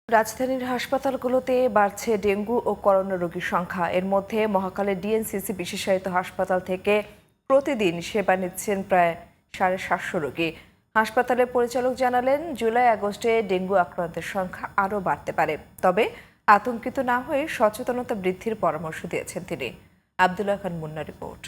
রাজধানীর হাসপাতালগুলোতে বাড়ছে ডেঙ্গু ও করোনা রোগীর সংখ্যা। এর মধ্যে মহাখালী ডিএনসিসি বিশেষায়িত হাসপাতাল থেকে প্রতিদিন সেবা নিচ্ছেন প্রায় 750 রোগী। হাসপাতালের পরিচালক জানালেন, জুলাই আগস্টে ডেঙ্গু আক্রান্তের সংখ্যা আরও বাড়তে পারে। তবে আতঙ্কিত না হয়ে সচেতনতা বৃদ্ধির পরামর্শ দিয়েছেন তিনি। আব্দুল্লাহ খান মুন্না রিপোর্ট।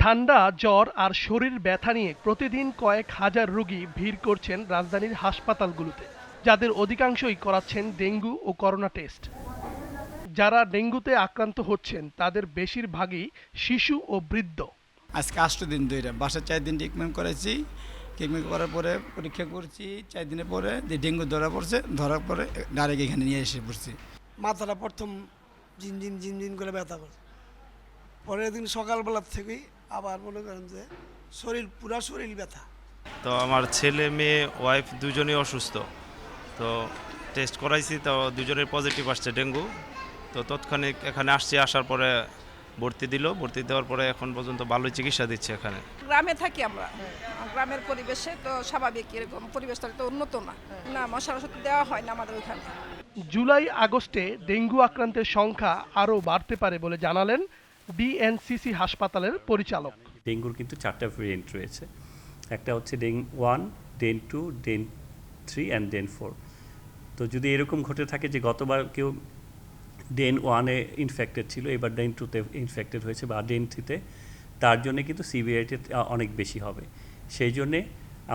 ঠান্ডা, জ্বর আর শরীর ব্যথা নিয়ে প্রতিদিন কয়েক হাজার রোগী ভিড় করছেন রাজধানীর হাসপাতালগুলোতে, যাদের অধিকাংশই করাচ্ছেন ডেঙ্গু ও করোনা টেস্ট। যারা ডেঙ্গুতে আক্রান্ত হচ্ছেন তাদের বেশিরভাগই শিশু ও বৃদ্ধ। আজকে 8 দিন ধরে বাসায় 4 দিন ট্রিটমেন্ট করেছি। ট্রিটমেন্ট করার পরে পরীক্ষা করছি, 4 দিনের পরে যে ডেঙ্গু ধরার পরে ডাইরেক্ট এখানে নিয়ে এসে পড়ছি। মাথাটা প্রথম জিন করে ব্যথা করে, পরের দিন সকালবেলা থেকেই আবার মনে করেন যে পুরা শরীর ব্যথা। তো আমার ছেলে মেয়ে ওয়াইফ দুজনেই অসুস্থ, তো টেস্ট করাইছি, তো দুজনের পজিটিভ আসছে ডেঙ্গু। তো তৎক্ষণিক এখানে আসার পরে ভর্তি দেওয়ার পরে এখন পর্যন্ত ভালোই চিকিৎসা দিচ্ছে এখানে। গ্রামে থাকি আমরা, গ্রামের পরিবেশে তো স্বাভাবিক, এরকম পরিবেশটা তো উন্নত না মশা ওষুধ দেওয়া হয় না আমাদের ওইখানে। জুলাই আগস্টে ডেঙ্গু আক্রান্তের সংখ্যা আরও বাড়তে পারে বলে জানালেন ডিএনসিসি হাসপাতালের পরিচালক। ডেঙ্গুর কিন্তু 4টা ভেরিয়েন্ট রয়েছে। একটা হচ্ছে ডেন 1, ডেন 2, ডেন 3 অ্যান্ড ডেন 4। তো যদি এরকম ঘটে থাকে যে গতবার কেউ ডেন 1-এ ইনফেক্টেড ছিল, এবার ডেন 2-তে ইনফেক্টেড হয়েছে বা ডেন 3-তে, তার জন্য কিন্তু সিভিয়ারিটি অনেক বেশি হবে। সেই জন্যে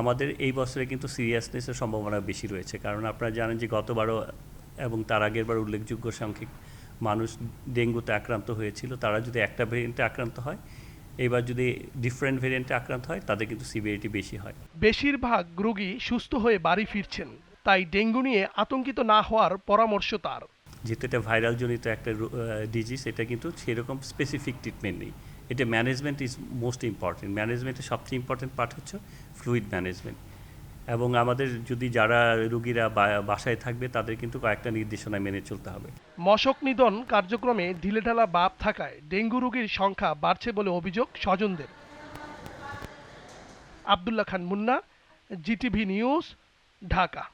আমাদের এই বছরে কিন্তু সিরিয়াসনেসের সম্ভাবনা বেশি রয়েছে, কারণ আপনারা জানেন যে গতবারও এবং তার আগের বার উল্লেখযোগ্য সংখ্যক মানুষ ডেঙ্গুতে আক্রান্ত হয়েছিল। তারা যদি একটা ভেরিয়েন্টে আক্রান্ত হয়, এবার যদি ডিফারেন্ট ভেরিয়েন্টে আক্রান্ত হয়, তাদের কিন্তু সিভিয়ারিটি বেশি হয়। বেশিরভাগ রোগী সুস্থ হয়ে বাড়ি ফিরছেন, তাই ডেঙ্গু নিয়ে আতঙ্কিত না হওয়ার পরামর্শ তার। যেহেতু এটা ভাইরাল জনিত একটা ডিজিজ, এটা কিন্তু সেরকম স্পেসিফিক ট্রিটমেন্ট নেই। এটা ম্যানেজমেন্ট ইজ মোস্ট ইম্পর্টেন্ট। ম্যানেজমেন্টের সবচেয়ে ইম্পর্টেন্ট পার্ট হচ্ছে ফ্লুইড ম্যানেজমেন্ট। এবং আমাদের যদি যারা রোগীরা বাসায় থাকবে, তাদের কিন্তু কয়েকটা নির্দেশনা মেনে চলতে হবে। মশক নিধন কার্যক্রমে ঢিলেঢালা ভাব থাকায় ডেঙ্গু রোগীর সংখ্যা বাড়ছে বলে অভিযোগ স্বজনদের। আব্দুল্লাহ খান মুন্না, জিটিভি নিউজ, ঢাকা।